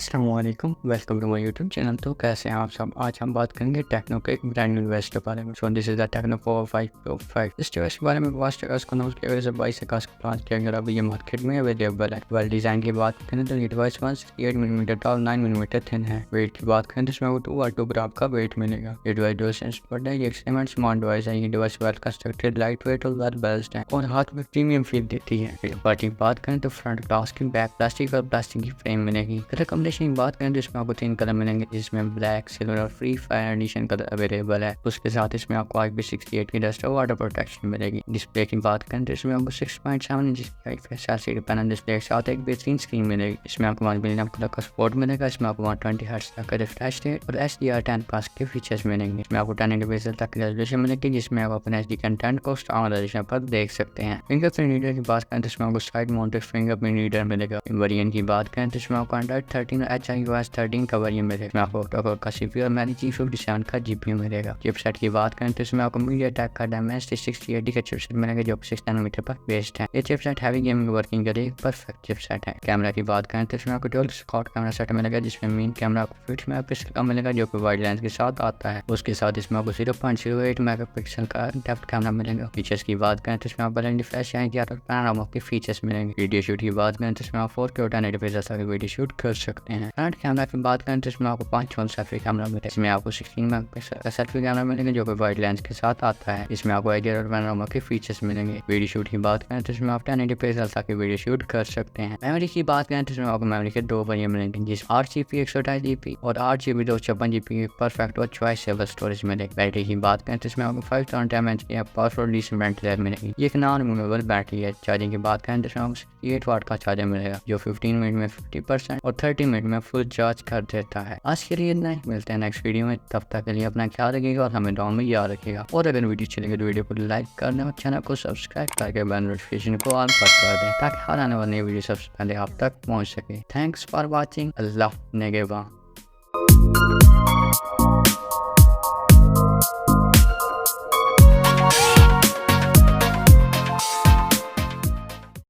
अस्सलामुअलैकुम, welcome to my YouTube channel. तो कैसे हैं आप सब। आज हम बात करेंगे टेक्नो के एक ब्रांड न्यू डिवाइस के बारे में। So this is the Tecno Pova 5 इस डिवाइस के बारे में वास्ट इसको अनाउंस किया गया 22 अगस्त को लॉन्च किया गया। अभी ये मार्केट में अवेलेबल है। वेल डिजाइन की बात करें तो ये device 168 millimetre tall 9 millimetre thin है। वेट की बात करें तो इसमें 2 ग्राम का वेट मिलेगा। ये डिवाइस डुअल सेंस पर है। ये एक्सट्रीम स्मार्ट डिवाइस है। ये device well constructed, light weight और वेल बैलेंस्ड है और हाथ में प्रीमियम फील देती है। पार्टी की बात करें तो फ्रंट ग्लास की, बैक प्लास्टिक और प्लास्टिक की फ्रेम मिलेगी। कलर कॉम्बिनेशन की बात करें तो इसमें आपको 3 कलर मिलेंगे, जिसमें ब्लैक, सिल्वर और Free Fire edition colour available है। उसके साथ इसमें आपको IP68 की डस्ट और वाटर प्रोटेक्शन मिलेगी। डिस्प्ले की बात करें तो इसमें आपको 6.7 इंच की एलसीडी पैनल डिस्प्ले के साथ एक बेहतरीन स्क्रीन मिलेगी। इसमें आपको 1 मिलियन कलर का सपोर्ट मिलेगा। इसमें आपको 120 हर्ट्ज तक का रिफ्रेश रेट और HDR10 प्लस के फीचर्स मिलेंगे। इसमें आपको 1080 पिक्सल तक की रेजोल्यूशन मिलेगी, जिसमें आप अपने HD कंटेंट को स्ट्रॉन्ग रेजोल्यूशन पर देख सकते हैं। फिंगरप्रिंट रीडर की बात करें तो इसमें आपको साइड माउंटेड फिंगरप्रिंट रीडर मिलेगा। वेरिएंट की बात करें तो इसमें आपको Android 13 और HiOS 13 का वेरिएंट मिलेगा। इसमें आपको ऑक्टा का CPU और मेरी G57 का GPU मिलेगा। चिपसेट की बात करें तो इसमें आपको MediaTek का Dimensity 6080 का चिपसेट मिलेगा, जो 6 नैनोमीटर पर बेस्ड है। ये चिपसेट हैवी गेमिंग वर्किंग के लिए एक परफेक्ट चिपसेट है। कैमरा की बात करें तो इसमें आपको डुअल स्क्वाड कैमरा सेट मिलेगा, जिसमें मेन कैमरा आपको 50 मेगापिक्सल का मिलेगा, जो कि वाइड लेंस के साथ आता है। उसके साथ इसमें आपको 0.08 मेगापिक्सल का डेप्थ कैमरा मिलेगा। फीचर्स की बात करें तो इसमें आपको लेंस फ्लैश या पैनोरामा के फीचर्स मिलेंगे। वीडियो शूट की बात करें तो इसमें आप 4K और 1080p तक वीडियो शूट कर सकते हैं। फ्रंट कैमरा की बात करें तो इसमें आपको 5 सेल्फी कैमरा मिलेगा। इसमें आपको 16 मेगापिक्सल का सेल्फी कैमरा मिलेगा, जो कि वाइड लेंस के साथ आता है। इसमें आपको HDR और पैनोरामा के फीचर्स मिलेंगे। वीडियो शूट की बात करें तो इसमें आप 1080p तक वीडियो शूट कर सकते हैं। मेमोरी की बात करें तो इसमें आपको मेमोरी के 2 वेरिएंट मिलेंगे, जिसमें 8GB 128GB और 8GB 256GB की परफेक्ट और चॉइसेबल स्टोरेज मिलेगी। बैटरी की बात करें तो इसमें आपको 5000 mAh की पावरफुल डीसी बैटरी मिलेगी। ये एक नॉन रिमूवेबल बैटरी है। चार्जिंग की बात करें तो इसमें आपको 68 वाट का चार्जर मिलेगा, जो 15 मिनट में 50% और 30 मिनट में फुल चार्ज कर देता है। आज के लिए इतना ही। मिलते हैं नेक्स्ट वीडियो में। तब तक के लिए अपना ख्याल रखिएगा और हमें दुआ में याद रखिएगा। और अगर वीडियो अच्छी लगे तो वीडियो को लाइक करना और चैनल को सब्सक्राइब करके बेल नोटिफिकेशन को ऑन पर कर दें, ताकि हर आने वाली वीडियो सबसे पहले आप तक पहुंच सके। Thanks for watching. अल्लाह नेगेबान।